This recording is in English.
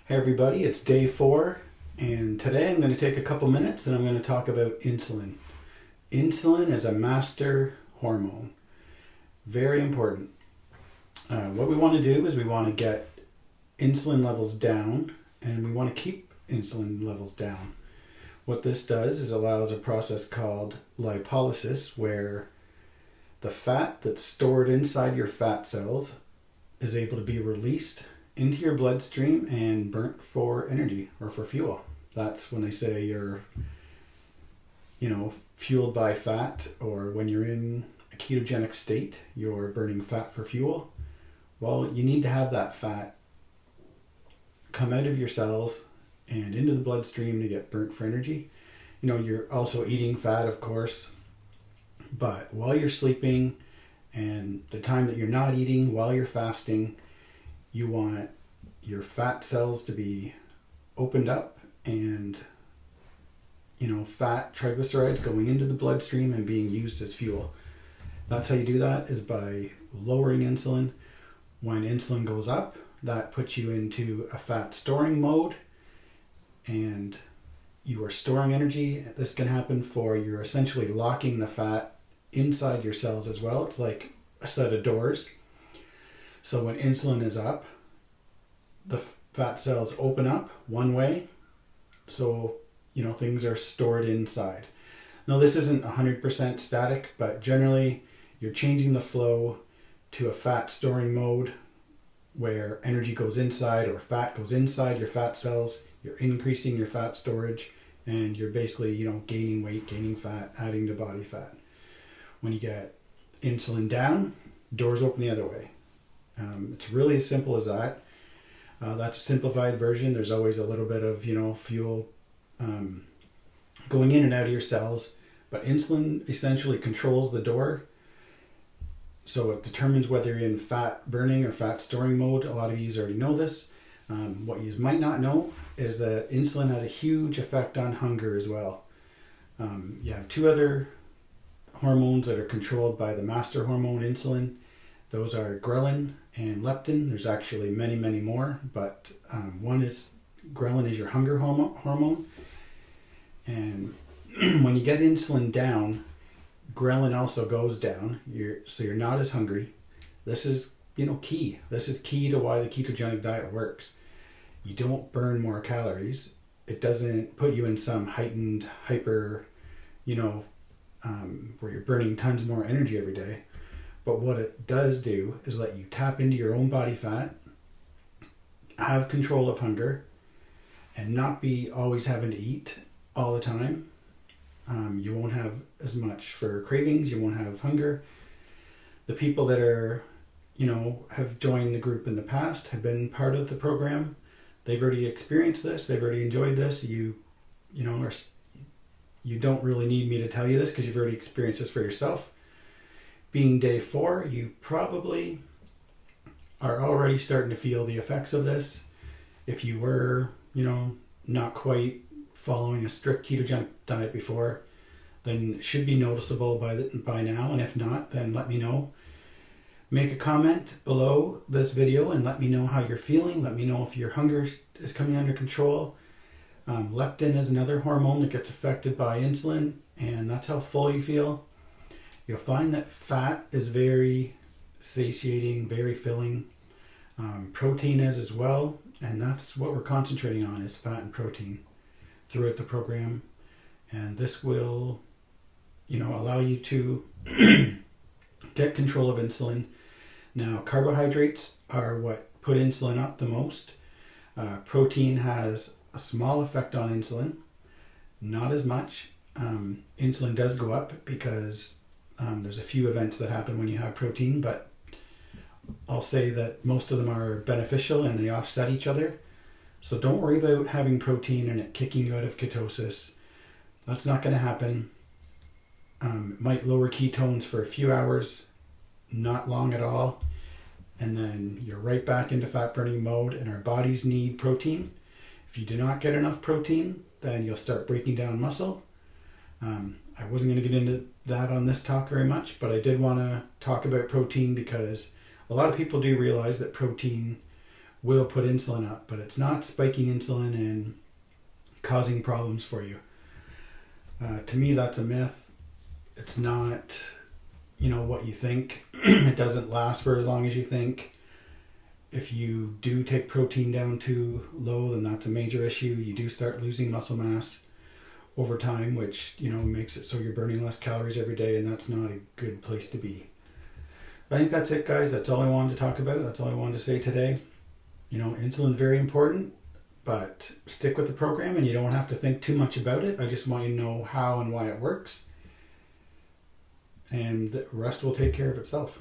Hey everybody, it's day 4, and today I'm going to take a couple minutes and I'm going to talk about insulin. Insulin is a master hormone. Very important. What we want to do is we want to get insulin levels down, and we want to keep insulin levels down. What this does is allows a process called lipolysis, where the fat that's stored inside your fat cells is able to be released into your bloodstream and burnt for energy or for fuel. That's when they say you're, fueled by fat, or when you're in a ketogenic state, you're burning fat for fuel. Well, you need to have that fat come out of your cells and into the bloodstream to get burnt for energy. You're also eating fat, of course, but while you're sleeping and the time that you're not eating, while you're fasting, you want your fat cells to be opened up and, fat triglycerides going into the bloodstream and being used as fuel. That's how you do that, is by lowering insulin. When insulin goes up, that puts you into a fat storing mode, and you are storing energy. This can happen you're essentially locking the fat inside your cells as well. It's like a set of doors. So when insulin is up, the fat cells open up one way, so things are stored inside. Now, this isn't 100% static, but generally you're changing the flow to a fat storing mode where energy goes inside or fat goes inside your fat cells. You're increasing your fat storage, and you're basically gaining weight, gaining fat, adding to body fat. When you get insulin down, doors open the other way. It's really as simple as that. That's a simplified version. There's always a little bit of fuel going in and out of your cells, but insulin essentially controls the door. So it determines whether you're in fat burning or fat storing mode. A lot of you already know this. What you might not know is that insulin has a huge effect on hunger as well. You have two other hormones that are controlled by the master hormone, insulin. Those are ghrelin and leptin. There's actually many, many more, but one is ghrelin is your hunger hormone. And when you get insulin down, ghrelin also goes down. So you're not as hungry. This is key. This is key to why the ketogenic diet works. You don't burn more calories. It doesn't put you in some heightened hyper, where you're burning tons more energy every day. But what it does do is let you tap into your own body fat, have control of hunger, and not be always having to eat all the time. You won't have as much for cravings. You won't have hunger. The people that are, have joined the group in the past, have been part of the program. They've already experienced this. They've already enjoyed this. You don't really need me to tell you this because you've already experienced this for yourself. Being day 4, you probably are already starting to feel the effects of this. If you were, not quite following a strict ketogenic diet before, then it should be noticeable by now. And if not, then let me know. Make a comment below this video and let me know how you're feeling. Let me know if your hunger is coming under control. Leptin is another hormone that gets affected by insulin, and that's how full you feel. You'll find that fat is very satiating, very filling. Protein is as well, and that's what we're concentrating on, is fat and protein throughout the program. And this will, allow you to get control of insulin. Now, carbohydrates are what put insulin up the most. Protein has a small effect on insulin, not as much. Insulin does go up because there's a few events that happen when you have protein, but I'll say that most of them are beneficial and they offset each other. So don't worry about having protein and it kicking you out of ketosis. That's not going to happen. It might lower ketones for a few hours, not long at all, and then you're right back into fat burning mode, and our bodies need protein. If you do not get enough protein, then you'll start breaking down muscle. I wasn't going to get into that on this talk very much, but I did want to talk about protein because a lot of people do realize that protein will put insulin up, but it's not spiking insulin and causing problems for you. To me, that's a myth. It's not, what you think. It doesn't last for as long as you think. If you do take protein down too low, then that's a major issue. You do start losing muscle mass over time, which, makes it so you're burning less calories every day, and that's not a good place to be. I think that's it, guys. That's all I wanted to talk about. That's all I wanted to say today. Insulin is very important, but stick with the program and you don't have to think too much about it. I just want you to know how and why it works. And the rest will take care of itself.